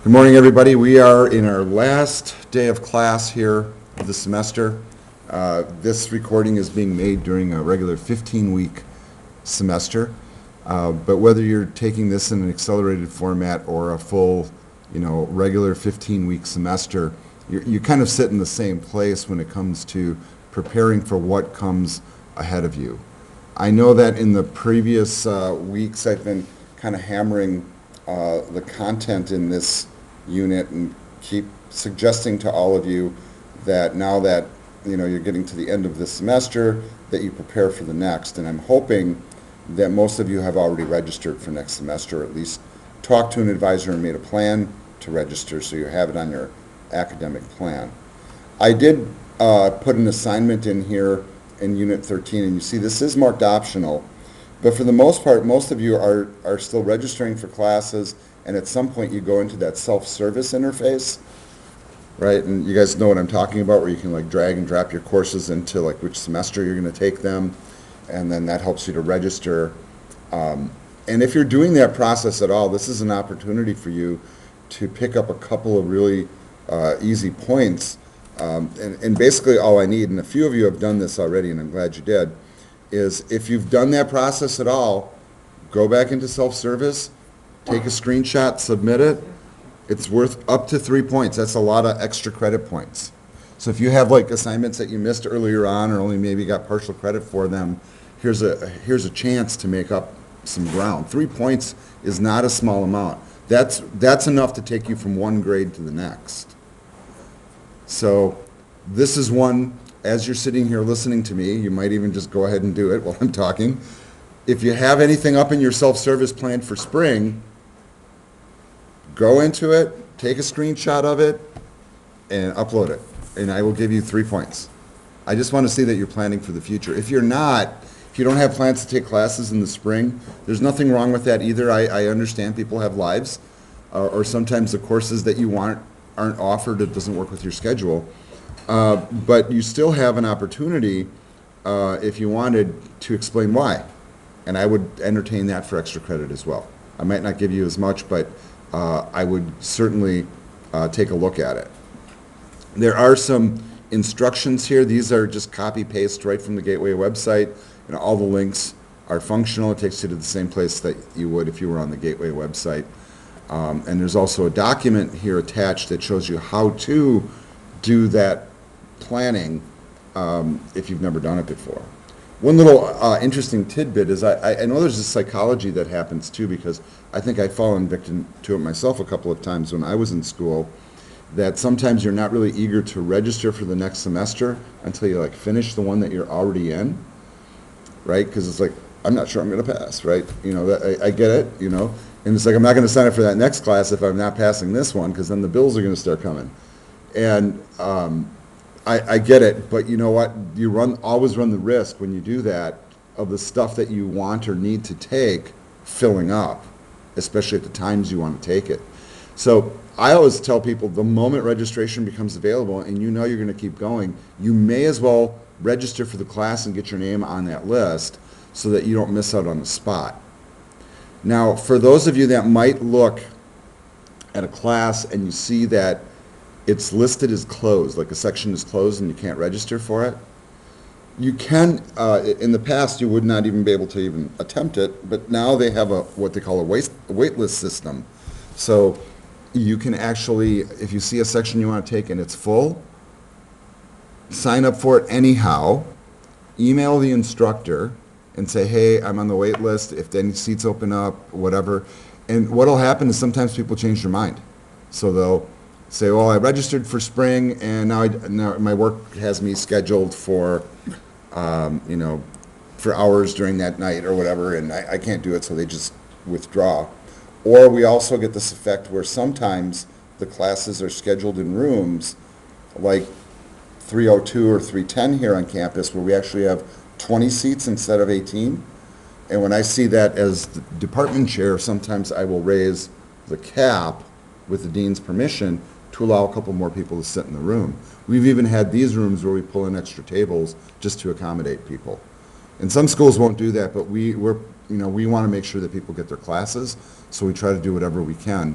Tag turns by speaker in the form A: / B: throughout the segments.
A: Good morning, everybody. We are in our last day of class here of the semester. This recording is being made during a regular 15-week semester. But whether you're taking this in an accelerated format or a full, regular 15-week semester, you kind of sit in the same place when it comes to preparing for what comes ahead of you. I know that in the previous weeks I've been kind of hammering the content in this unit and keep suggesting to all of you that now that you're getting to the end of this semester, that you prepare for the next. And I'm hoping that most of you have already registered for next semester, or at least talked to an advisor and made a plan to register so you have it on your academic plan. I did put an assignment in here in Unit 13, and you see this is marked optional, but for the most part, most of you are still registering for classes, and at some point you go into that self-service interface, right? And you guys know what I'm talking about, where you can drag and drop your courses into which semester you're going to take them, and then that helps you to register. And if you're doing that process at all, this is an opportunity for you to pick up a couple of really easy points. And basically all I need, and a few of you have done this already, and I'm glad you did, is if you've done that process at all, go back into self-service, take a screenshot, submit it. It's worth up to 3 points. That's a lot of extra credit points. So if you have assignments that you missed earlier on or only maybe got partial credit for them, here's a chance to make up some ground. 3 points is not a small amount. That's enough to take you from one grade to the next. So this is one, as you're sitting here listening to me, you might even just go ahead and do it while I'm talking. If you have anything up in your self-service plan for spring, go into it, take a screenshot of it, and upload it. And I will give you 3 points. I just want to see that you're planning for the future. If you're not, if you don't have plans to take classes in the spring, there's nothing wrong with that either. I understand people have lives, or sometimes the courses that you want aren't offered, it doesn't work with your schedule. But you still have an opportunity, if you wanted, to explain why. And I would entertain that for extra credit as well. I might not give you as much, but I would certainly take a look at it. There are some instructions here. These are just copy-paste right from the Gateway website, and all the links are functional. It takes you to the same place that you would if you were on the Gateway website. And there's also a document here attached that shows you how to do that planning if you've never done it before. One little interesting tidbit is I know there's a psychology that happens too, because I think I've fallen victim to it myself a couple of times when I was in school, that sometimes you're not really eager to register for the next semester until you finish the one that you're already in, right? Because it's I'm not sure I'm going to pass, right? I get it, and it's I'm not going to sign up for that next class if I'm not passing this one, because then the bills are going to start coming. And I get it, but you know what? You always run the risk when you do that of the stuff that you want or need to take filling up, especially at the times you want to take it. So I always tell people, the moment registration becomes available and you're going to keep going, you may as well register for the class and get your name on that list so that you don't miss out on the spot. Now, for those of you that might look at a class and you see that it's listed as closed, a section is closed and you can't register for it, you can, in the past you would not even be able to even attempt it, but now they have what they call a wait list system. So you can actually, if you see a section you want to take and it's full, sign up for it anyhow, email the instructor and say, hey, I'm on the wait list, if any seats open up, whatever. And what'll happen is sometimes people change their mind. So they'll say, well, I registered for spring and now my work has me scheduled for, for hours during that night or whatever, and I can't do it, so they just withdraw. Or we also get this effect where sometimes the classes are scheduled in rooms like 302 or 310 here on campus, where we actually have 20 seats instead of 18. And when I see that as the department chair, sometimes I will raise the cap with the dean's permission to allow a couple more people to sit in the room. We've even had these rooms where we pull in extra tables just to accommodate people. And some schools won't do that, but we want to make sure that people get their classes, so we try to do whatever we can.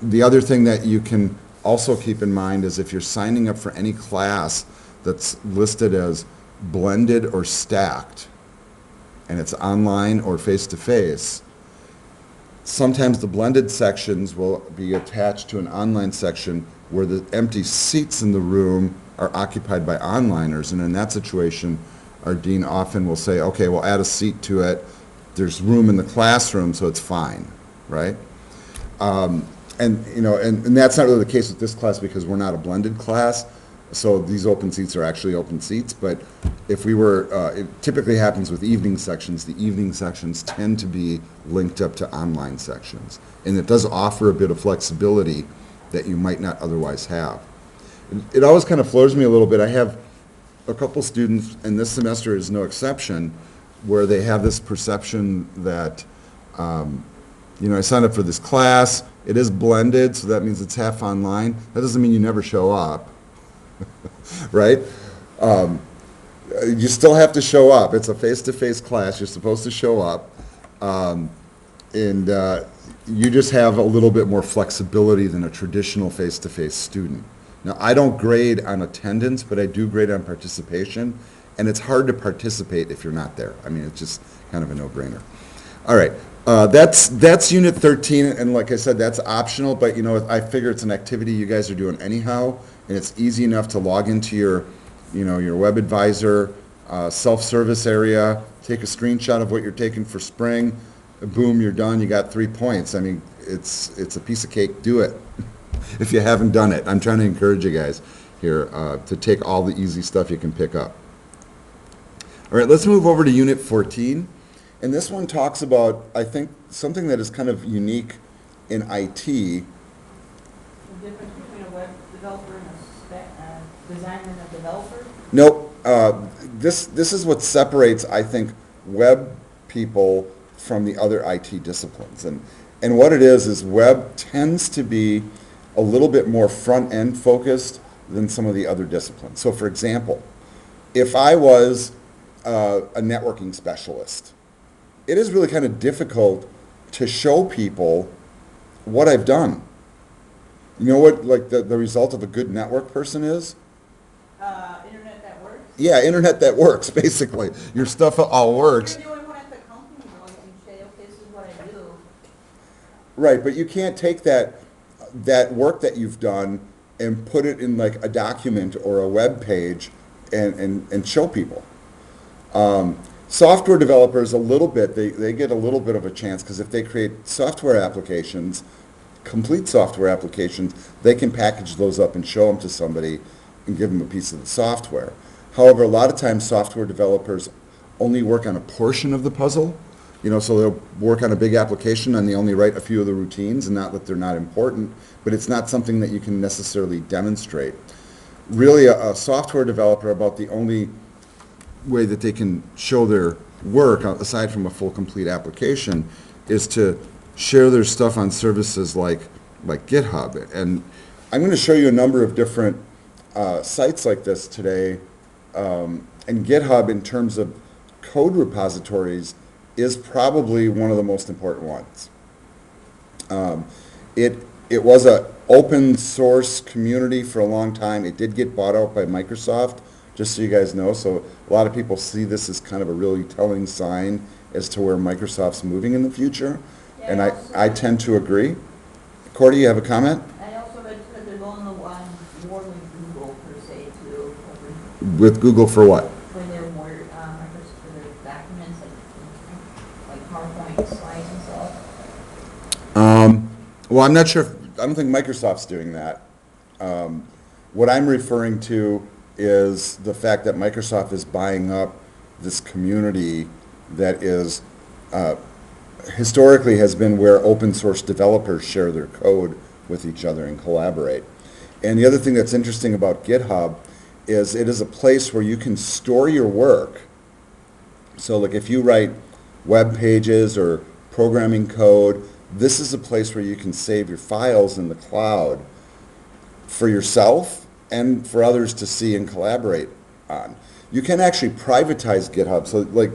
A: The other thing that you can also keep in mind is if you're signing up for any class that's listed as blended or stacked, and it's online or face-to-face, sometimes the blended sections will be attached to an online section where the empty seats in the room are occupied by onliners, and in that situation, our dean often will say, okay, we'll add a seat to it. There's room in the classroom, so it's fine, right? And that's not really the case with this class because we're not a blended class, so these open seats are actually open seats. But if we were, it typically happens with evening sections. The evening sections tend to be linked up to online sections, and it does offer a bit of flexibility that you might not otherwise have. It always kind of floors me a little bit. I have a couple students, and this semester is no exception, where they have this perception that, I signed up for this class, it is blended, so that means it's half online. That doesn't mean you never show up, right? You still have to show up. It's a face-to-face class. You're supposed to show up. And you just have a little bit more flexibility than a traditional face-to-face student. Now, I don't grade on attendance, but I do grade on participation, and it's hard to participate if you're not there. I mean, it's just kind of a no-brainer. All right, that's Unit 13, and like I said, that's optional, but I figure it's an activity you guys are doing anyhow, and it's easy enough to log into your web advisor, self-service area, take a screenshot of what you're taking for spring, boom, you're done, you got 3 points. I mean, it's a piece of cake, do it. If you haven't done it, I'm trying to encourage you guys here to take all the easy stuff you can pick up. All right, let's move over to Unit 14. And this one talks about, I think, something that is kind of unique in IT.
B: The difference between a web developer and a designer and a developer?
A: Nope. This is what separates, I think, web people from the other IT disciplines. And what it is web tends to be a little bit more front-end focused than some of the other disciplines. So for example, if I was a networking specialist, it is really kind of difficult to show people what I've done. You know what, like the result of a good network person is?
B: Internet that works?
A: Yeah, internet that works, basically. Your stuff all works.
B: You're the only one at the company where you can say, okay, this is what I do.
A: Right, but you can't take that work that you've done and put it in like a document or a web page and show people. Software developers they get a little bit of a chance because if they create software applications, complete software applications, they can package those up and show them to somebody and give them a piece of the software. However, a lot of times software developers only work on a portion of the puzzle. So they'll work on a big application and they only write a few of the routines, and not that they're not important, but it's not something that you can necessarily demonstrate. Really, a software developer, about the only way that they can show their work, aside from a full complete application, is to share their stuff on services like GitHub. And I'm going to show you a number of different sites like this today. And GitHub, in terms of code repositories, is probably one of the most important ones. It was an open source community for a long time. It did get bought out by Microsoft, just so you guys know. So a lot of people see this as kind of a really telling sign as to where Microsoft's moving in the future.
B: Yeah,
A: and I tend to agree. Cordy, you have a comment?
B: I also read that they're going to want more with Google per se too.
A: With Google for what?
B: When they're more, for their documents, like PowerPoint slides and stuff.
A: Well, I'm not sure. I don't think Microsoft's doing that. What I'm referring to is the fact that Microsoft is buying up this community that is historically has been where open source developers share their code with each other and collaborate. And the other thing that's interesting about GitHub is it is a place where you can store your work. So like if you write web pages or programming code, this is a place where you can save your files in the cloud for yourself and for others to see and collaborate on. You can actually privatize GitHub. So like,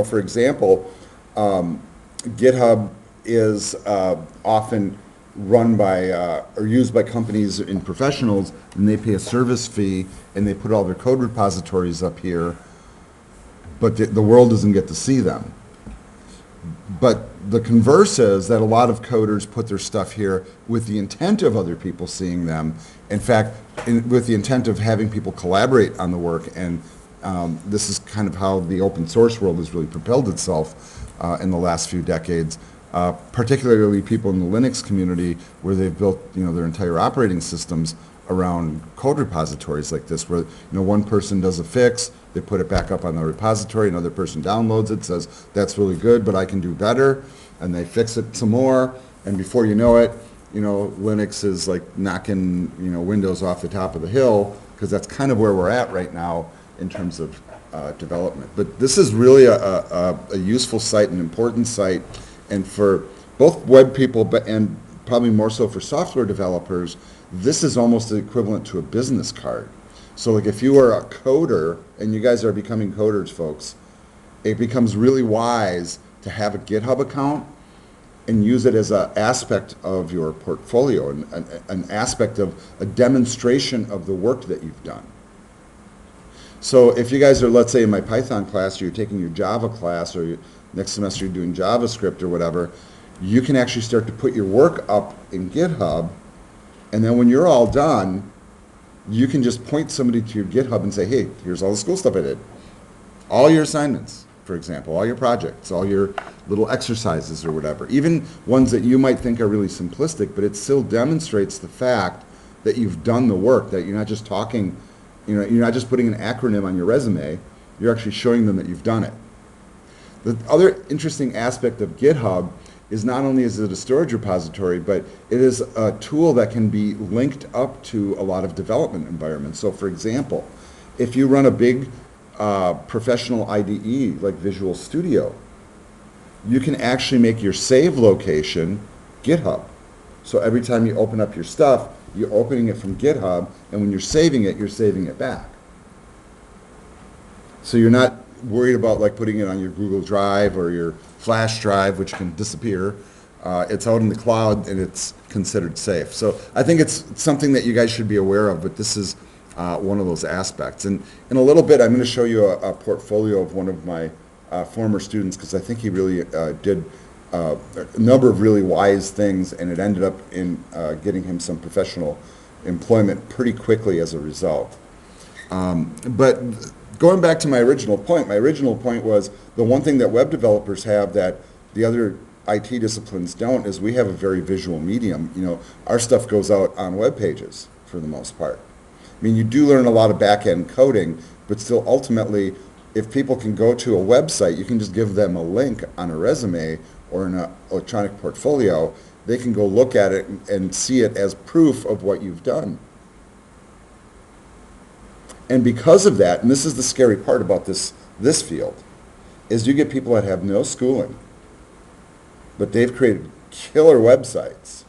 A: for example, GitHub is often run by, or used by companies and professionals, and they pay a service fee, and they put all their code repositories up here, but the world doesn't get to see them. But the converse is that a lot of coders put their stuff here with the intent of other people seeing them. In fact, with the intent of having people collaborate on the work. And this is kind of how the open source world has really propelled itself in the last few decades. Particularly people in the Linux community, where they've built, their entire operating systems around code repositories like this, where one person does a fix, they put it back up on the repository, another person downloads it, says that's really good, but I can do better, and they fix it some more, and before you know it, Linux is like knocking Windows off the top of the hill, because that's kind of where we're at right now in terms of development. But this is really a useful site, an important site, and for both web people, but and probably more so for software developers, this is almost equivalent to a business card. So like if you are a coder, and you guys are becoming coders, folks, it becomes really wise to have a GitHub account and use it as an aspect of your portfolio, an aspect of a demonstration of the work that you've done. So if you guys are, let's say in my Python class, or you're taking your Java class, or next semester you're doing JavaScript or whatever, you can actually start to put your work up in GitHub, and then when you're all done, you can just point somebody to your GitHub and say, hey, here's all the school stuff I did. All your assignments, for example, all your projects, all your little exercises or whatever, even ones that you might think are really simplistic, but it still demonstrates the fact that you've done the work, that you're not just talking, you're not just putting an acronym on your resume, you're actually showing them that you've done it. The other interesting aspect of GitHub is not only is it a storage repository, but it is a tool that can be linked up to a lot of development environments. So for example, if you run a big professional IDE like Visual Studio, you can actually make your save location GitHub. So every time you open up your stuff, you're opening it from GitHub, and when you're saving it back. So you're not worried about like putting it on your Google Drive or your flash drive, which can disappear. It's out in the cloud, and it's considered safe. So I think it's something that you guys should be aware of, but this is one of those aspects. And in a little bit, I'm going to show you a portfolio of one of my former students, because I think he really did a number of really wise things, and it ended up in getting him some professional employment pretty quickly as a result. But going back to my original point was the one thing that web developers have that the other IT disciplines don't is we have a very visual medium. Our stuff goes out on web pages for the most part. I mean, you do learn a lot of back-end coding, but still ultimately, if people can go to a website, you can just give them a link on a resume or an electronic portfolio. They can go look at it and see it as proof of what you've done. And because of that, and this is the scary part about this field, is you get people that have no schooling, but they've created killer websites.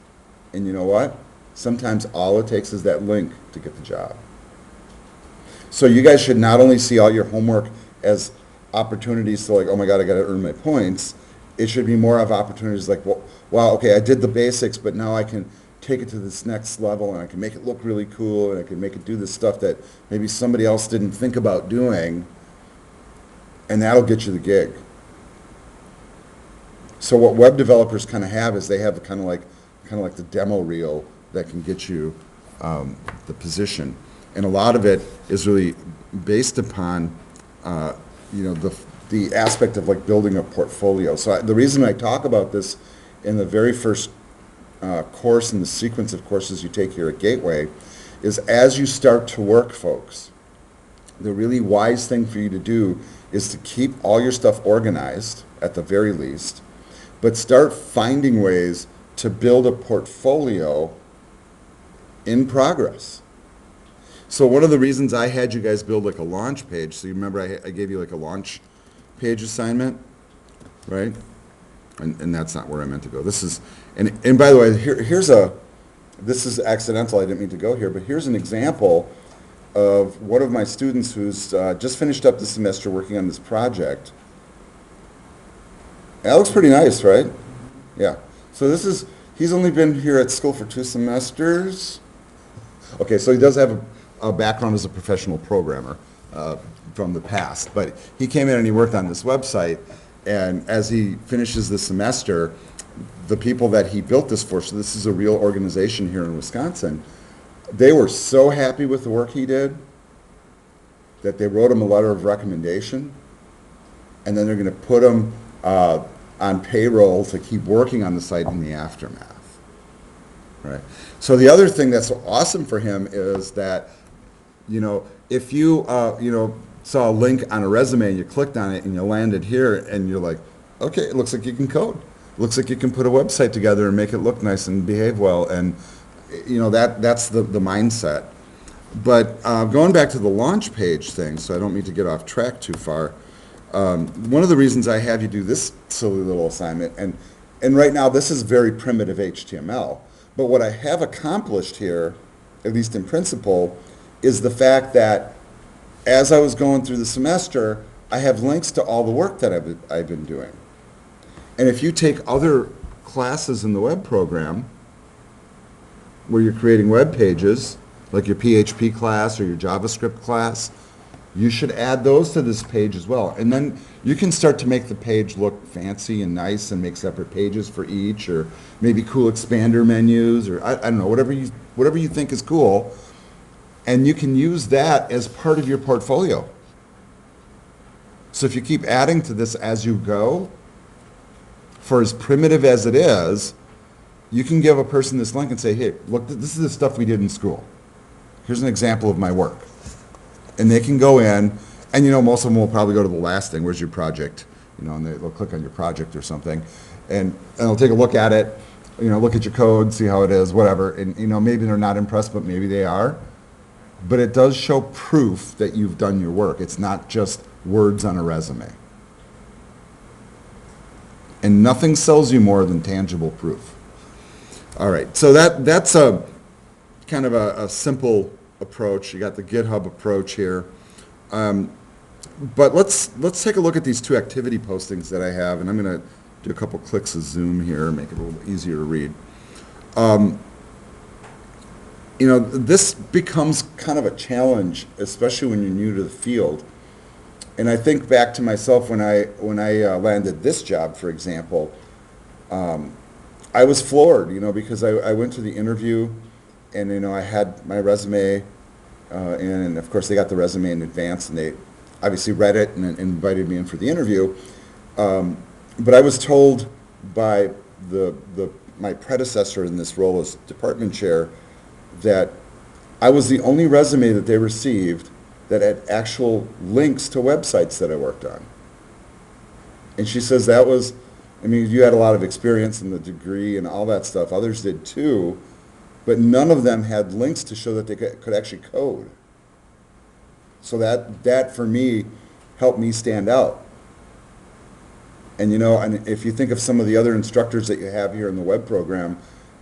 A: And you know what? Sometimes all it takes is that link to get the job. So you guys should not only see all your homework as opportunities to like, oh my God, I got to earn my points. It should be more of opportunities like, well, wow, okay, I did the basics, but now I can take it to this next level, and I can make it look really cool, and I can make it do this stuff that maybe somebody else didn't think about doing, and that'll get you the gig. So what web developers kind of have is they have kind of like the demo reel that can get you the position, and a lot of it is really based upon the aspect of like building a portfolio. So the reason I talk about this in the very first course in the sequence of courses you take here at Gateway is as you start to work, folks, the really wise thing for you to do is to keep all your stuff organized at the very least, but start finding ways to build a portfolio in progress. So one of the reasons I had you guys build like a launch page, so you remember I gave you like a launch page assignment, right? And that's not where I meant to go. This is, and by the way, this is accidental, I didn't mean to go here, but here's an example of one of my students who's just finished up the semester working on this project. That looks pretty nice, right? Yeah. So this is, He's only been here at school for 2 semesters. Okay, so he does have a background as a professional programmer from the past, but he came in and he worked on this website, and as he finishes the semester, the people that he built this for, so this is a real organization here in Wisconsin, they were so happy with the work he did that they wrote him a letter of recommendation, and then they're going to put him on payroll to keep working on the site in the aftermath. Right. So the other thing that's awesome for him is that, if you, saw a link on a resume and you clicked on it and you landed here and you're like, okay, it looks like you can code. It looks like you can put a website together and make it look nice and behave well. And, that's the mindset. But going back to the launch page thing, so I don't mean to get off track too far, one of the reasons I have you do this silly little assignment, and right now this is very primitive HTML, but what I have accomplished here, at least in principle, is the fact that as I was going through the semester, I have links to all the work that I've been doing. And if you take other classes in the web program where you're creating web pages, like your PHP class or your JavaScript class, you should add those to this page as well. And then you can start to make the page look fancy and nice and make separate pages for each, or maybe cool expander menus, or I don't know, whatever you think is cool. And you can use that as part of your portfolio. So if you keep adding to this as you go, for as primitive as it is, you can give a person this link and say, hey, look, this is the stuff we did in school. Here's an example of my work. And they can go in, and most of them will probably go to the last thing, where's your project? And they'll click on your project or something, and they'll take a look at it, look at your code, see how it is, whatever, and maybe they're not impressed, but maybe they are. But it does show proof that you've done your work. It's not just words on a resume. And nothing sells you more than tangible proof. All right, so that's a kind of a simple approach. You got the GitHub approach here. But let's take a look at these 2 activity postings that I have, and I'm going to do a couple clicks of Zoom here, make it a little easier to read. This becomes kind of a challenge, especially when you're new to the field. And I think back to myself when I landed this job, for example. I was floored, because I went to the interview, and I had my resume, and of course they got the resume in advance, and they obviously read it and invited me in for the interview. But I was told by my predecessor in this role as department chair that I was the only resume that they received that had actual links to websites that I worked on. And she says that was, you had a lot of experience in the degree and all that stuff. Others did too, but none of them had links to show that they could actually code. So that for me helped me stand out. And and if you think of some of the other instructors that you have here in the web program,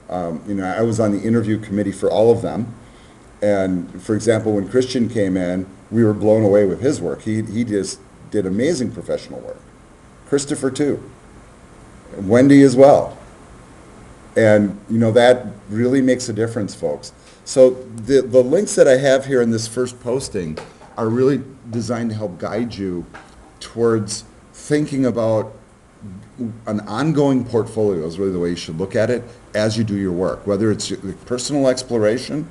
A: I was on the interview committee for all of them. And for example, when Christian came in, we were blown away with his work. He just did amazing professional work. Christopher too. Wendy as well. And that really makes a difference, folks. So the links that I have here in this first posting are really designed to help guide you towards thinking about an ongoing portfolio is really the way you should look at it as you do your work, whether it's your personal exploration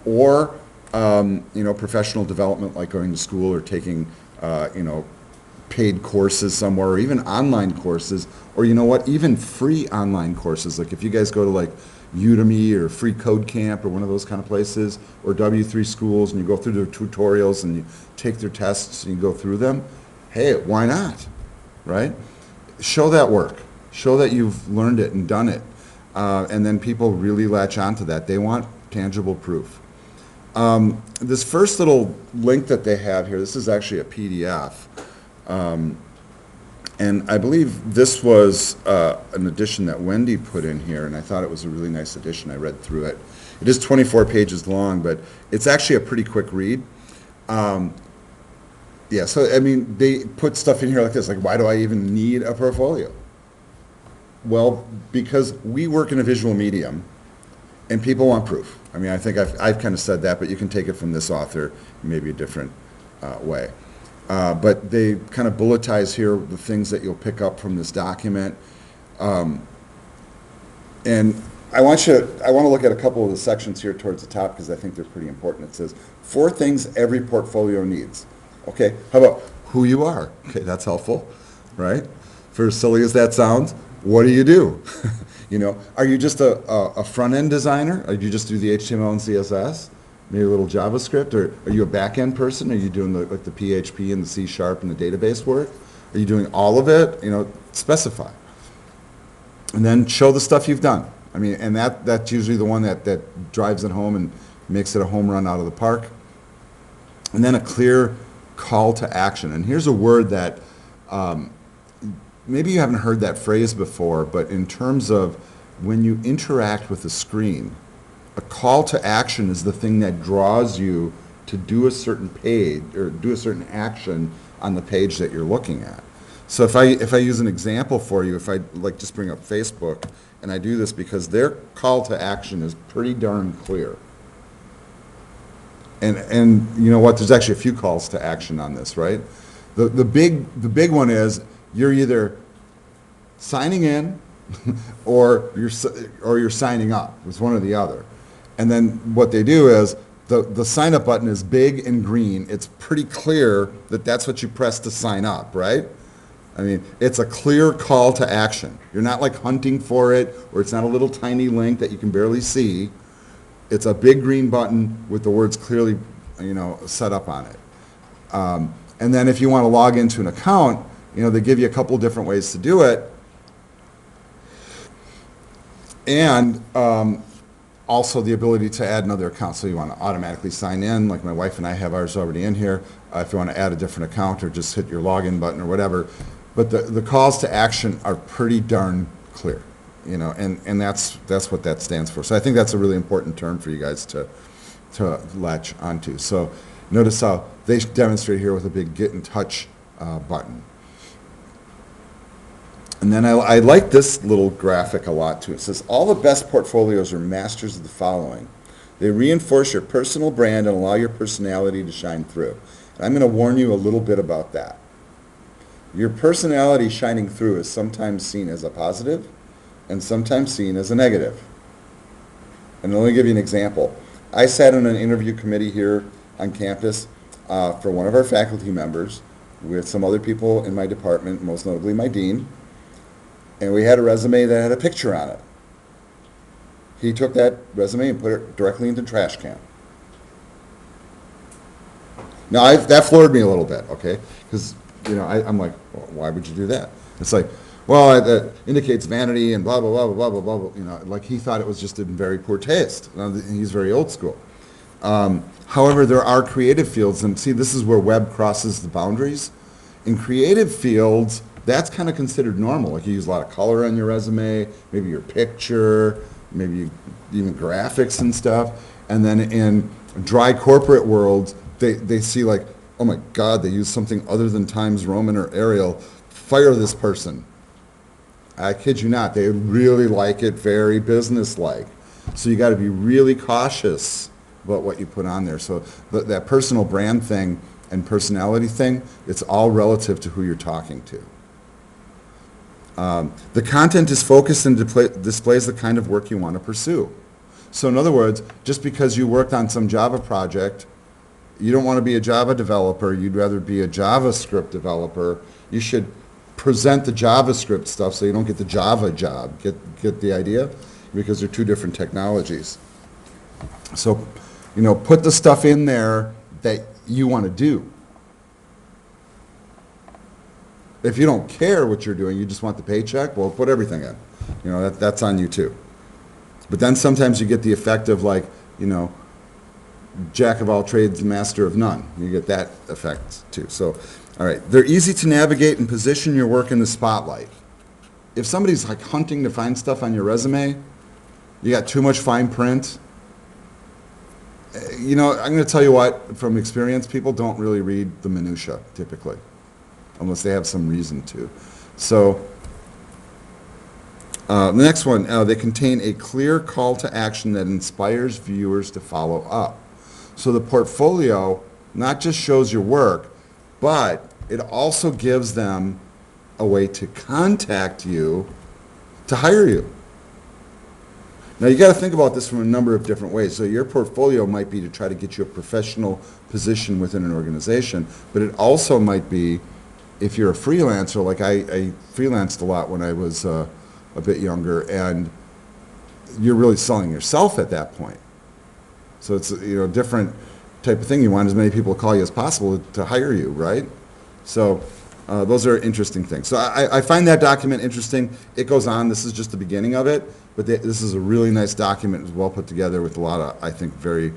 A: or professional development, like going to school or taking paid courses somewhere, or even online courses, or even free online courses. Like if you guys go to like Udemy or Free Code Camp or one of those kind of places, or W3 schools, and you go through their tutorials and you take their tests and you go through them, hey, why not, right? Show that work. Show that you've learned it and done it. And then people really latch onto that. They want tangible proof. This first little link that they have here, this is actually a PDF. And I believe this was an edition that Wendy put in here, and I thought it was a really nice edition. I read through it. It is 24 pages long, but it's actually a pretty quick read. Yeah, so they put stuff in here like this, like, why do I even need a portfolio? Well, because we work in a visual medium, and people want proof. I mean, I think I've kind of said that, but you can take it from this author, maybe a different way. But they kind of bulletize here the things that you'll pick up from this document. And I want to look at a couple of the sections here towards the top because I think they're pretty important. It says, 4 things every portfolio needs. Okay, how about who you are? Okay, that's helpful, right? For as silly as that sounds, what do you do? You know, are you just a front-end designer? Or do you just do the HTML and CSS? Maybe a little JavaScript? Or are you a back-end person? Are you doing the PHP and the C# and the database work? Are you doing all of it? You know, specify. And then show the stuff you've done. I mean, and that's usually the one that drives it home and makes it a home run out of the park. And then a clear call to action. And here's a word that maybe you haven't heard that phrase before, but in terms of when you interact with the screen, a call to action is the thing that draws you to do a certain page or do a certain action on the page that you're looking at. So if I use an example for you, if I like just bring up Facebook, and I do this because their call to action is pretty darn clear. And you know what? There's actually a few calls to action on this, right? The big one is you're either signing in or you're signing up. It's one or the other. And then what they do is the sign up button is big and green. It's pretty clear that that's what you press to sign up, right? I mean, it's a clear call to action. You're not like hunting for it, or it's not a little tiny link that you can barely see. It's a big green button with the words clearly, you know, set up on it. And then if you want to log into an account, you know, they give you a couple different ways to do it. And also the ability to add another account. So you want to automatically sign in, like my wife and I have ours already in here. If you want to add a different account or just hit your login button or whatever. But the calls to action are pretty darn clear, you know, and that's what that stands for. So I think that's a really important term for you guys to latch onto. So notice how they demonstrate here with a big get in touch button. And then I like this little graphic a lot too. It says, all the best portfolios are masters of the following. They reinforce your personal brand and allow your personality to shine through. And I'm going to warn you a little bit about that. Your personality shining through is sometimes seen as a positive and sometimes seen as a negative. And let me give you an example. I sat on an interview committee here on campus for one of our faculty members with some other people in my department, most notably my dean, and we had a resume that had a picture on it. He took that resume and put it directly into the trash can. Now, that floored me a little bit, okay? Because, you know, I'm like, well, why would you do that? It's like, well, that indicates vanity and blah, blah, blah, blah, blah, blah, blah, you know, like he thought it was just in very poor taste. He's very old school. However, there are creative fields, and see, this is where web crosses the boundaries. In creative fields, that's kind of considered normal. Like you use a lot of color on your resume, maybe your picture, maybe even graphics and stuff. And then in dry corporate worlds, they see like, oh my God, they use something other than Times Roman or Arial. Fire this person. I kid you not, they really like it very business-like. So you got to be really cautious about what you put on there. So that personal brand thing and personality thing, it's all relative to who you're talking to. The content is focused and displays the kind of work you want to pursue. So in other words, just because you worked on some Java project, you don't want to be a Java developer, you'd rather be a JavaScript developer, you should present the JavaScript stuff so you don't get the Java job. Get the idea? Because they're two different technologies. So, you know, put the stuff in there that you want to do. If you don't care what you're doing, you just want the paycheck, well, put everything in. You know, that's on you too. But then sometimes you get the effect of like, you know, jack of all trades, master of none. You get that effect too. So, all right, they're easy to navigate and position your work in the spotlight. If somebody's like hunting to find stuff on your resume, you got too much fine print. You know, I'm going to tell you what, from experience, people don't really read the minutia typically, unless they have some reason to. So The next one, they contain a clear call to action that inspires viewers to follow up. So the portfolio not just shows your work, but it also gives them a way to contact you to hire you. Now, you got to think about this from a number of different ways. So your portfolio might be to try to get you a professional position within an organization, but it also might be, if you're a freelancer, like I freelanced a lot when I was a bit younger, and you're really selling yourself at that point. So it's a different type of thing. You want as many people to call you as possible to hire you, right? So those are interesting things. So I find that document interesting. It goes on. This is just the beginning of it, but this is a really nice document. It's well put together with a lot of, I think, very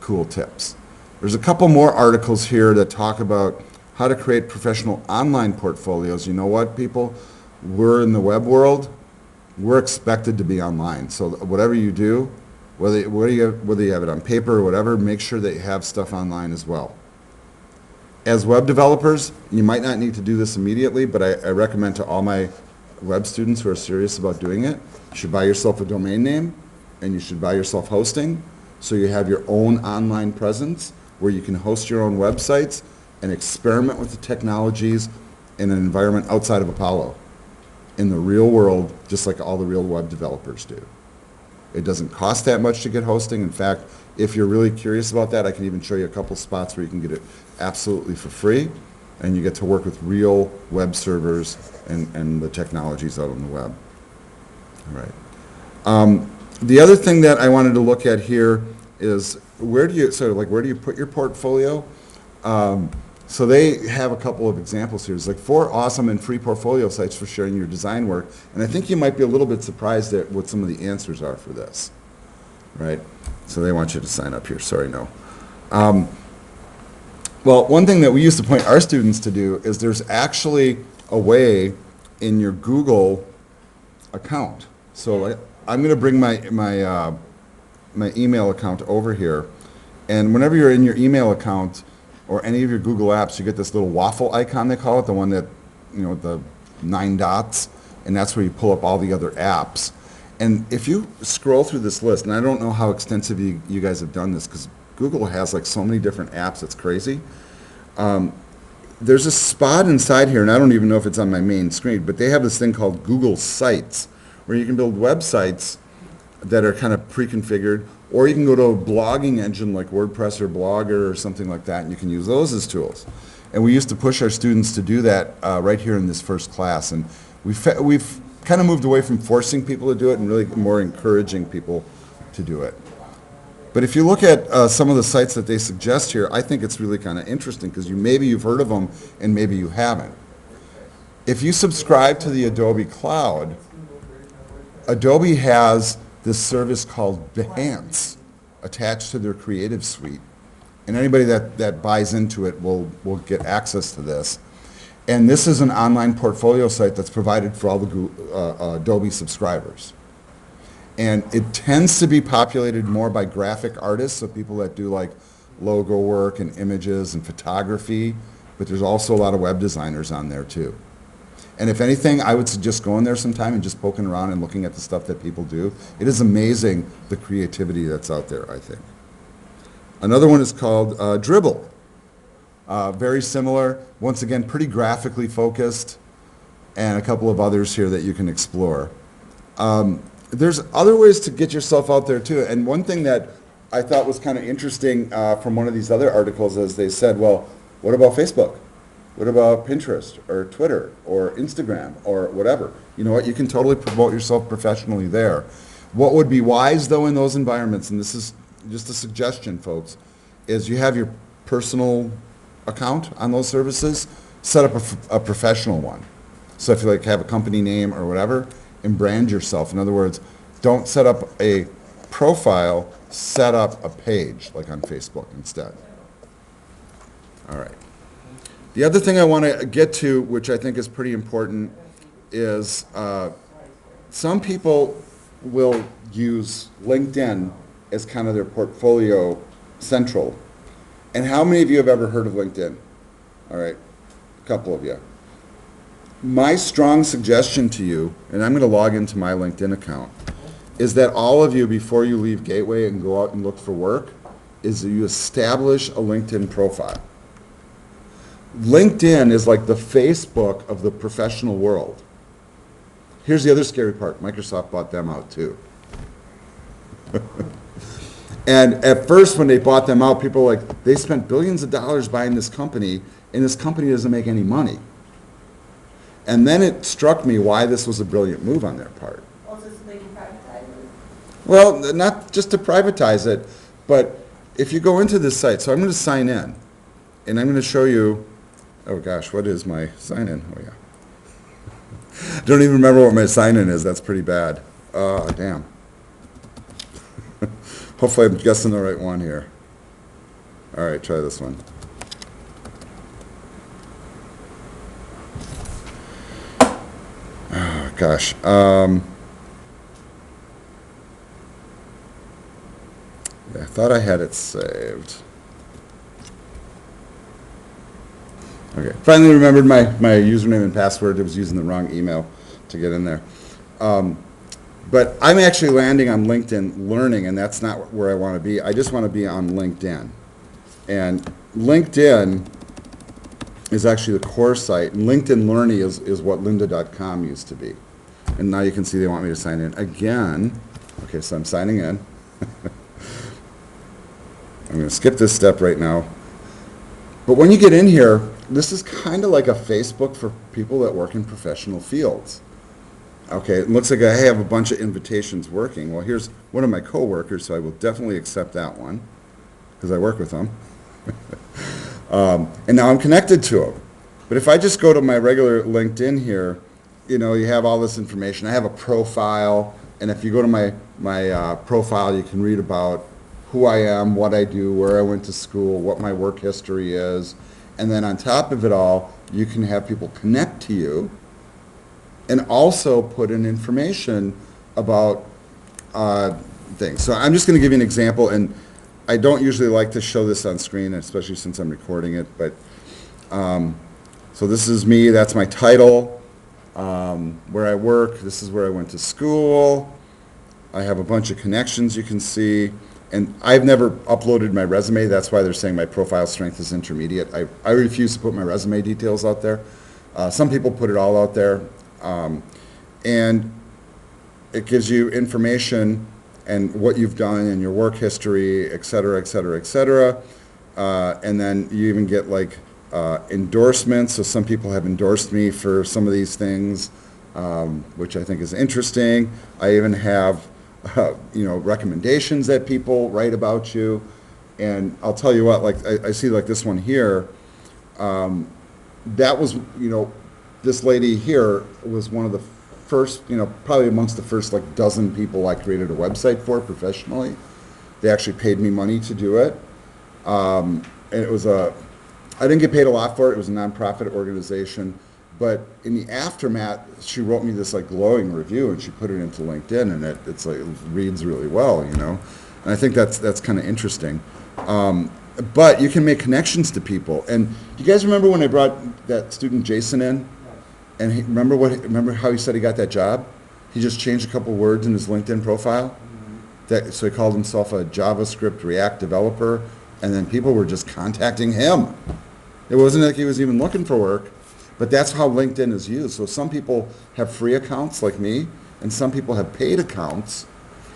A: cool tips. There's a couple more articles here that talk about how to create professional online portfolios. You know what, people? We're in the web world. We're expected to be online. So whatever you do, whether you have it on paper or whatever, make sure that you have stuff online as well. As web developers, you might not need to do this immediately, but I recommend to all my web students who are serious about doing it, you should buy yourself a domain name, and you should buy yourself hosting, so you have your own online presence where you can host your own websites and experiment with the technologies in an environment outside of Apollo, in the real world, just like all the real web developers do. It doesn't cost that much to get hosting. In fact, if you're really curious about that, I can even show you a couple spots where you can get it absolutely for free, and you get to work with real web servers and the technologies out on the web. All right. The other thing that I wanted to look at here is where do you put your portfolio? So they have a couple of examples here. It's like 4 awesome and free portfolio sites for sharing your design work. And I think you might be a little bit surprised at what some of the answers are for this, right? So they want you to sign up here. Sorry, no. Well, one thing that we used to point our students to do is there's actually a way in your Google account. So I'm going to bring my email account over here. And whenever you're in your email account, or any of your Google apps, you get this little waffle icon, they call it, the one that, with the 9 dots, and that's where you pull up all the other apps. And if you scroll through this list, and I don't know how extensive you guys have done this, because Google has like so many different apps, it's crazy. There's a spot inside here, and I don't even know if it's on my main screen, but they have this thing called Google Sites, where you can build websites that are kind of pre-configured, or you can go to a blogging engine like WordPress or Blogger or something like that, and you can use those as tools. And we used to push our students to do that right here in this first class. And we've kind of moved away from forcing people to do it and really more encouraging people to do it. But if you look at some of the sites that they suggest here, I think it's really kind of interesting because maybe you've heard of them and maybe you haven't. If you subscribe to the Adobe Cloud, Adobe has this service called Behance attached to their Creative Suite. And anybody that buys into it will get access to this. And this is an online portfolio site that's provided for all the Adobe subscribers. And it tends to be populated more by graphic artists, so people that do like logo work and images and photography, but there's also a lot of web designers on there too. And if anything, I would suggest going there sometime and just poking around and looking at the stuff that people do. It is amazing the creativity that's out there, I think. Another one is called Dribbble. Very similar, once again, pretty graphically focused, and a couple of others here that you can explore. There's other ways to get yourself out there too, and one thing that I thought was kind of interesting from one of these other articles is they said, well, what about Facebook? What about Pinterest or Twitter or Instagram or whatever? You know what, you can totally promote yourself professionally there. What would be wise though in those environments, and this is just a suggestion folks, is you have your personal account on those services, set up a professional one. So if you like have a company name or whatever, and brand yourself. In other words, don't set up a profile, set up a page like on Facebook instead. All right. The other thing I want to get to, which I think is pretty important, is some people will use LinkedIn as kind of their portfolio central. And how many of you have ever heard of LinkedIn? All right, a couple of you. My strong suggestion to you, and I'm going to log into my LinkedIn account, is that all of you, before you leave Gateway and go out and look for work, is that you establish a LinkedIn profile. LinkedIn is like the Facebook of the professional world. Here's the other scary part. Microsoft bought them out too. And at first when they bought them out, people were like, they spent billions of dollars buying this company, and this company doesn't make any money. And then it struck me why this was a brilliant move on their part.
B: Also, so they can privatize it?
A: Well, not just to privatize it, but if you go into this site, so I'm going to sign in, and I'm going to show you, oh gosh, what is my sign-in? Oh yeah. Don't even remember what my sign-in is. That's pretty bad. Damn. Hopefully I'm guessing the right one here. All right, try this one. Oh, gosh. I thought I had it saved. Okay, finally remembered my username and password. I was using the wrong email to get in there. But I'm actually landing on LinkedIn Learning, and that's not where I want to be. I just want to be on LinkedIn. And LinkedIn is actually the core site, and LinkedIn Learning is what lynda.com used to be. And now you can see they want me to sign in again. Okay, so I'm signing in. I'm going to skip this step right now. But when you get in here, this is kind of like a Facebook for people that work in professional fields. Okay, it looks like I have a bunch of invitations working. Well, here's one of my coworkers, so I will definitely accept that one because I work with them. And now I'm connected to them. But if I just go to my regular LinkedIn here, you know, you have all this information. I have a profile, and if you go to my profile, you can read about who I am, what I do, where I went to school, what my work history is. And then on top of it all, you can have people connect to you and also put in information about things. So I'm just going to give you an example, and I don't usually like to show this on screen, especially since I'm recording it, but so this is me, that's my title, where I work, this is where I went to school, I have a bunch of connections you can see, and I've never uploaded my resume, that's why they're saying my profile strength is intermediate. I refuse to put my resume details out there. Some people put it all out there, and it gives you information and what you've done and your work history, et cetera, et cetera, et cetera. And then you even get like endorsements. So some people have endorsed me for some of these things, which I think is interesting. I even have, you know, recommendations that people write about you. And I'll tell you what, like I see like this one here. That was, you know, this lady here was one of the first, you know, probably amongst the first like dozen people I created a website for professionally. They actually paid me money to do it. And it was I didn't get paid a lot for it. It was a nonprofit organization. But in the aftermath, she wrote me this like glowing review, and she put it into LinkedIn, and it's like, it reads really well, you know. And I think that's kind of interesting. But you can make connections to people. And you guys remember when I brought that student Jason in? And remember how he said he got that job? He just changed a couple words in his LinkedIn profile. So he called himself a JavaScript React developer, and then people were just contacting him. It wasn't like he was even looking for work, but that's how LinkedIn is used. So some people have free accounts like me, and some people have paid accounts.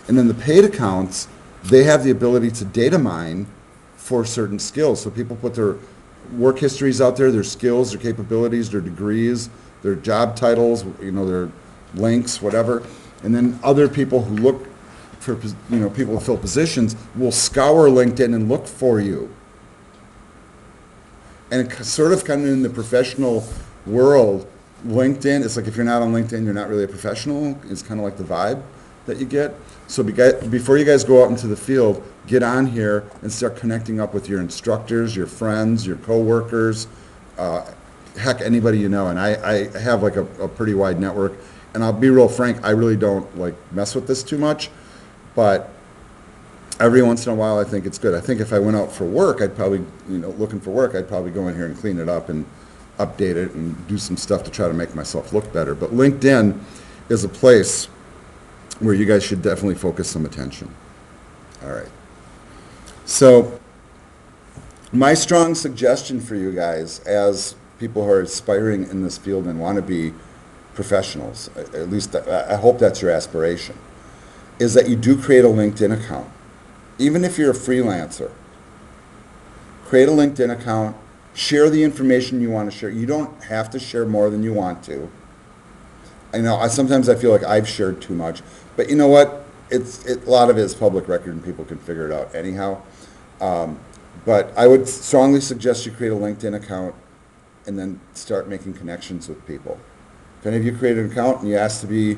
A: And then the paid accounts, they have the ability to data mine for certain skills. So people put their work histories out there, their skills, their capabilities, their degrees, their job titles, you know, their links, whatever. And then other people who look for, you know, people who fill positions will scour LinkedIn and look for you. And it sort of kind of in the professional world, LinkedIn, it's like if you're not on LinkedIn, you're not really a professional. It's kind of like the vibe that you get. So before you guys go out into the field, get on here and start connecting up with your instructors, your friends, your coworkers, heck, anybody you know. And I have like a pretty wide network. And I'll be real frank, I really don't like mess with this too much. But every once in a while, I think it's good. I think if I went out for work, I'd probably, you know, looking for work, I'd probably go in here and clean it up and update it and do some stuff to try to make myself look better. But LinkedIn is a place where you guys should definitely focus some attention. All right. So my strong suggestion for you guys, as people who are aspiring in this field and want to be professionals, at least I hope that's your aspiration, is that you do create a LinkedIn account. Even if you're a freelancer, create a LinkedIn account, share the information you want to share. You don't have to share more than you want to. I know sometimes I feel like I've shared too much, but you know what? A lot of it is public record and people can figure it out anyhow. But I would strongly suggest you create a LinkedIn account and then start making connections with people. If any of you create an account and you ask to be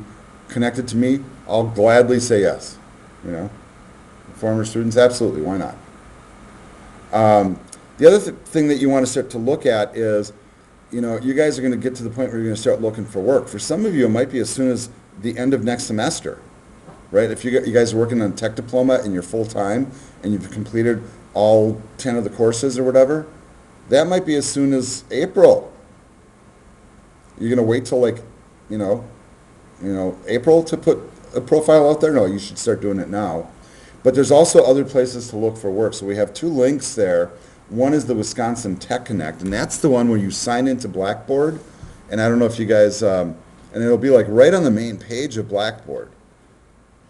A: connected to me, I'll gladly say yes. You know, former students, absolutely, why not? The other thing that you want to start to look at is, you know, you guys are going to get to the point where you're going to start looking for work. For some of you, it might be as soon as the end of next semester, right? If you guys are working on a tech diploma and you're full-time and you've completed all 10 of the courses or whatever, that might be as soon as April. You're going to wait till like, you know, April to put a profile out there? No, you should start doing it now. But there's also other places to look for work. So we have two links there. One is the Wisconsin Tech Connect, and that's the one where you sign into Blackboard. And I don't know if you guys, and it'll be like right on the main page of Blackboard.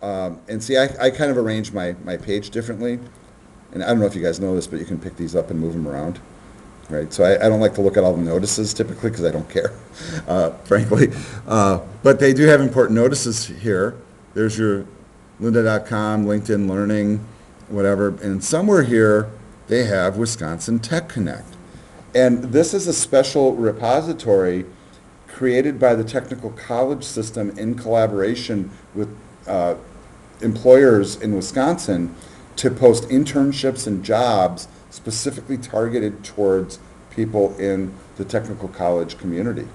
A: And see, I kind of arrange my page differently. And I don't know if you guys know this, but you can pick these up and move them around. Right, so I don't like to look at all the notices typically because I don't care, frankly. But they do have important notices here. There's your lynda.com, LinkedIn Learning, whatever. And somewhere here, they have Wisconsin Tech Connect. And this is a special repository created by the technical college system in collaboration with employers in Wisconsin to post internships and jobs specifically targeted towards people in the technical college community.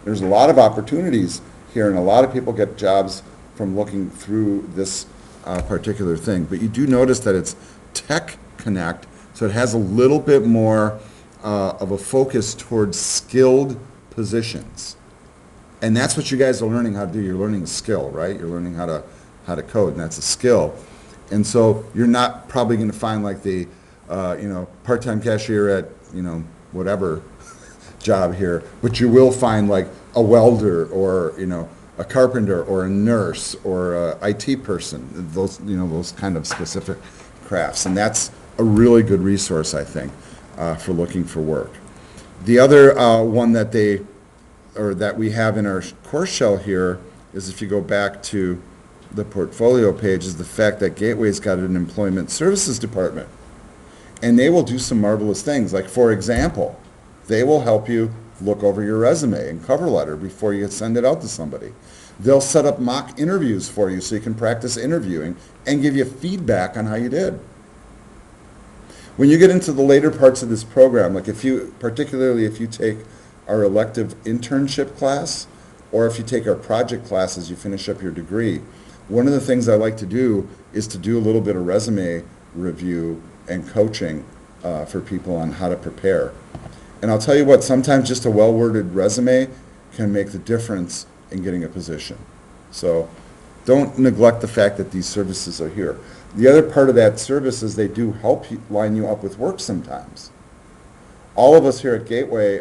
A: There's a lot of opportunities here, and a lot of people get jobs from looking through this particular thing. But you do notice that it's Tech Connect, so it has a little bit more of a focus towards skilled positions. And that's what you guys are learning how to do. You're learning a skill, right? You're learning how to code, and that's a skill. And so you're not probably going to find like the part-time cashier at, whatever job here, but you will find like a welder or, a carpenter or a nurse or a IT person, those kind of specific crafts. And that's a really good resource, I think, for looking for work. The other one that we have in our course shell here is, if you go back to the portfolio page, is the fact that Gateway's got an employment services department. And they will do some marvelous things. Like, for example, they will help you look over your resume and cover letter before you send it out to somebody. They'll set up mock interviews for you so you can practice interviewing and give you feedback on how you did. When you get into the later parts of this program, like particularly if you take our elective internship class, or if you take our project class as you finish up your degree, one of the things I like to do is to do a little bit of resume review and coaching for people on how to prepare. And I'll tell you what, sometimes just a well-worded resume can make the difference in getting a position. So don't neglect the fact that these services are here. The other part of that service is they do help line you up with work sometimes. All of us here at Gateway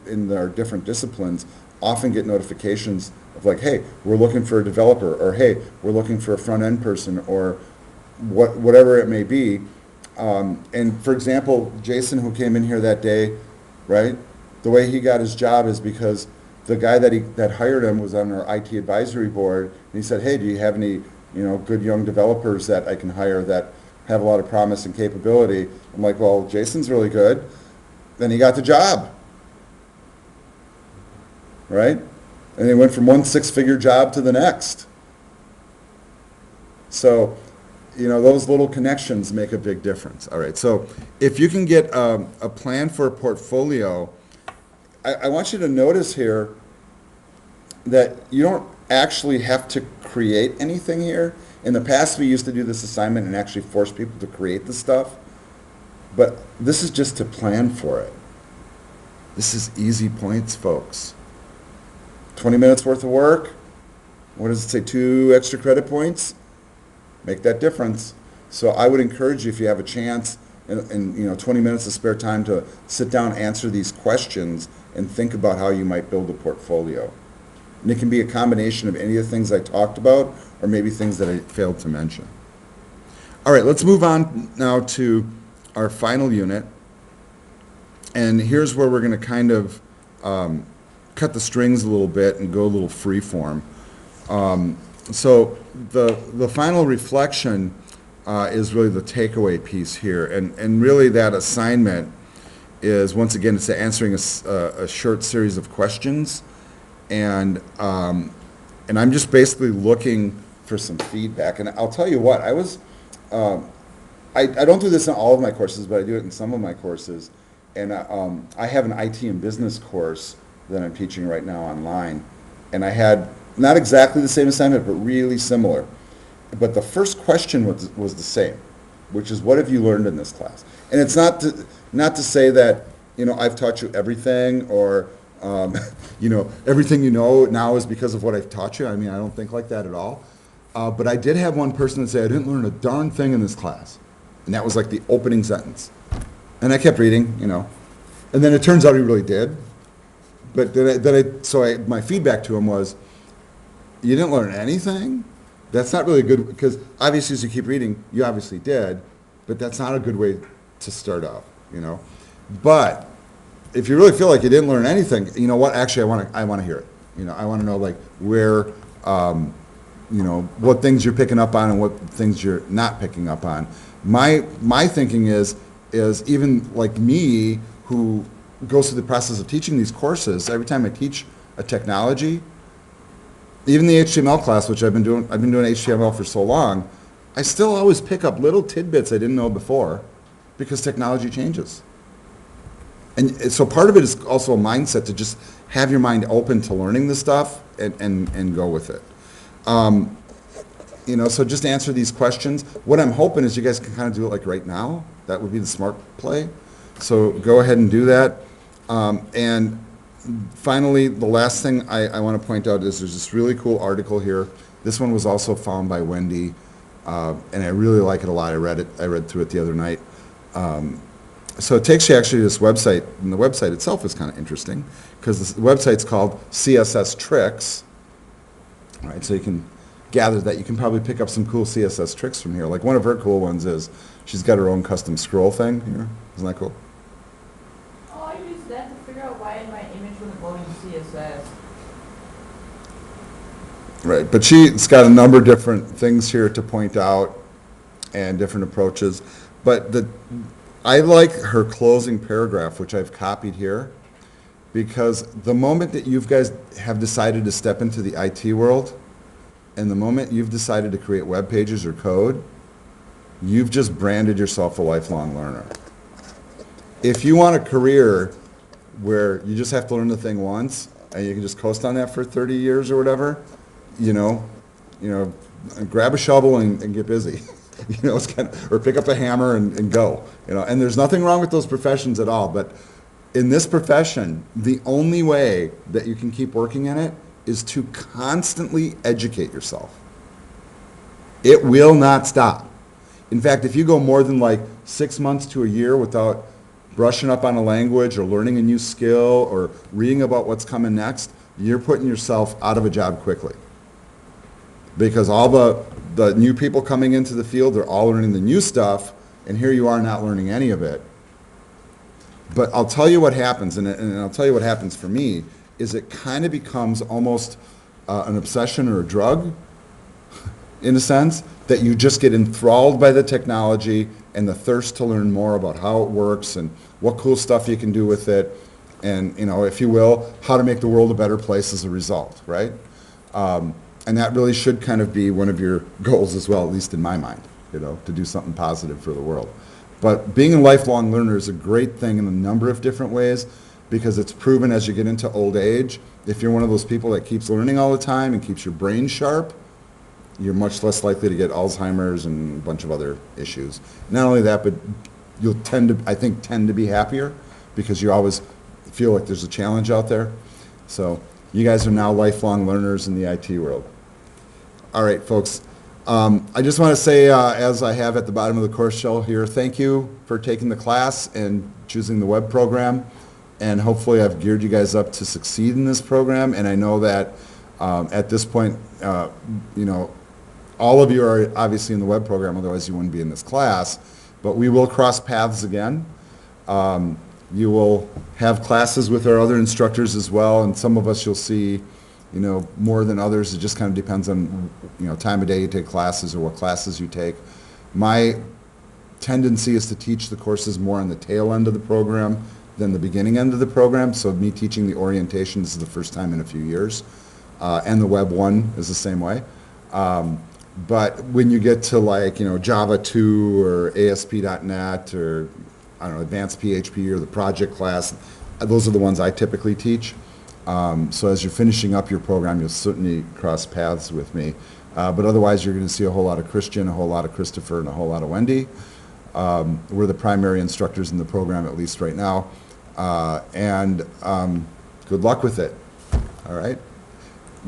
A: in our different disciplines often get notifications of like, hey, we're looking for a developer, or hey, we're looking for a front-end person, or whatever it may be. And for example, Jason, who came in here that day, right, the way he got his job is because the guy that hired him was on our IT advisory board, and he said, hey, do you have any good young developers that I can hire that have a lot of promise and capability? I'm like, well, Jason's really good. Then he got the job, right? And he went from one six-figure job to the next. So, those little connections make a big difference. All right, so if you can get a plan for a portfolio, I want you to notice here that you don't actually have to create anything here. In the past, we used to do this assignment and actually force people to create the stuff, but this is just to plan for it. This is easy points, folks. 20 minutes worth of work. What does it say, 2 extra credit points? Make that difference. So I would encourage you, if you have a chance and 20 minutes of spare time, to sit down, answer these questions, and think about how you might build a portfolio. And it can be a combination of any of the things I talked about, or maybe things that I failed to mention. All right, let's move on now to our final unit. And here's where we're going to kind of cut the strings a little bit and go a little free form. So the final reflection is really the takeaway piece here. And really that assignment is, once again, it's answering a short series of questions. And I'm just basically looking for some feedback. And I'll tell you what, I don't do this in all of my courses, but I do it in some of my courses. And I have an IT and business course that I'm teaching right now online. And I had not exactly the same assignment, but really similar. But the first question was the same, which is, what have you learned in this class? And it's not to say that, I've taught you everything, or, everything you know now is because of what I've taught you. I mean, I don't think like that at all. But I did have one person that say, I didn't learn a darn thing in this class. And that was like the opening sentence. And I kept reading, And then it turns out he really did. But my feedback to him was, you didn't learn anything? That's not really good, because obviously as you keep reading, you obviously did, but that's not a good way to start out, But if you really feel like you didn't learn anything, you know what? Actually, I want to hear it. I want to know like where, what things you're picking up on and what things you're not picking up on. My thinking is even like me, who goes through the process of teaching these courses, every time I teach a technology, even the HTML class, which I've been doing HTML for so long, I still always pick up little tidbits I didn't know before, because technology changes. And so part of it is also a mindset to just have your mind open to learning this stuff and go with it. So just answer these questions. What I'm hoping is you guys can kind of do it like right now. That would be the smart play. So go ahead and do that. And finally, the last thing I want to point out is there's this really cool article here. This one was also found by Wendy, and I really like it a lot. I read through it the other night. So it takes you actually to this website, and the website itself is kind of interesting, because the website's called CSS Tricks. All right, so you can gather that you can probably pick up some cool CSS tricks from here. Like one of her cool ones is she's got her own custom scroll thing here. Isn't that cool?
B: Oh, I used that to figure out why my image wasn't loading CSS.
A: Right, but she's got a number of different things here to point out and different approaches. But I like her closing paragraph, which I've copied here, because the moment that you guys have decided to step into the IT world, and the moment you've decided to create web pages or code, you've just branded yourself a lifelong learner. If you want a career where you just have to learn the thing once, and you can just coast on that for 30 years or whatever, grab a shovel and get busy. It's kind of, or pick up a hammer and go. And there's nothing wrong with those professions at all, but in this profession, the only way that you can keep working in it is to constantly educate yourself. It will not stop. In fact, if you go more than like 6 months to a year without brushing up on a language or learning a new skill or reading about what's coming next, you're putting yourself out of a job quickly. Because all the new people coming into the field, they're all learning the new stuff, and here you are not learning any of it. But I'll tell you what happens, and I'll tell you what happens for me, is it kind of becomes almost an obsession or a drug, in a sense, that you just get enthralled by the technology and the thirst to learn more about how it works and what cool stuff you can do with it, and, if you will, how to make the world a better place as a result, right? And that really should kind of be one of your goals as well, at least in my mind, to do something positive for the world. But being a lifelong learner is a great thing in a number of different ways, because it's proven as you get into old age, if you're one of those people that keeps learning all the time and keeps your brain sharp, you're much less likely to get Alzheimer's and a bunch of other issues. Not only that, but you'll tend to be happier, because you're always feel like there's a challenge out there. So you guys are now lifelong learners in the IT world. All right, folks. I just want to say, as I have at the bottom of the course shell here, thank you for taking the class and choosing the web program. And hopefully I've geared you guys up to succeed in this program. And I know that at this point, you know, all of you are obviously in the web program, otherwise you wouldn't be in this class. But we will cross paths again. You will have classes with our other instructors as well, and some of us you'll see, you know, more than others. It just kind of depends on, you know, time of day you take classes or what classes you take. My tendency is to teach the courses more on the tail end of the program than the beginning end of the program. So me teaching the orientation, this is the first time in a few years, and the Web 1 is the same way. But when you get to, like, you know, Java 2 or ASP.NET or, I don't know, Advanced PHP or the project class, those are the ones I typically teach. So as you're finishing up your program, you'll certainly cross paths with me. But otherwise, you're going to see a whole lot of Christian, a whole lot of Christopher, and a whole lot of Wendy. We're the primary instructors in the program, at least right now. And good luck with it. All right?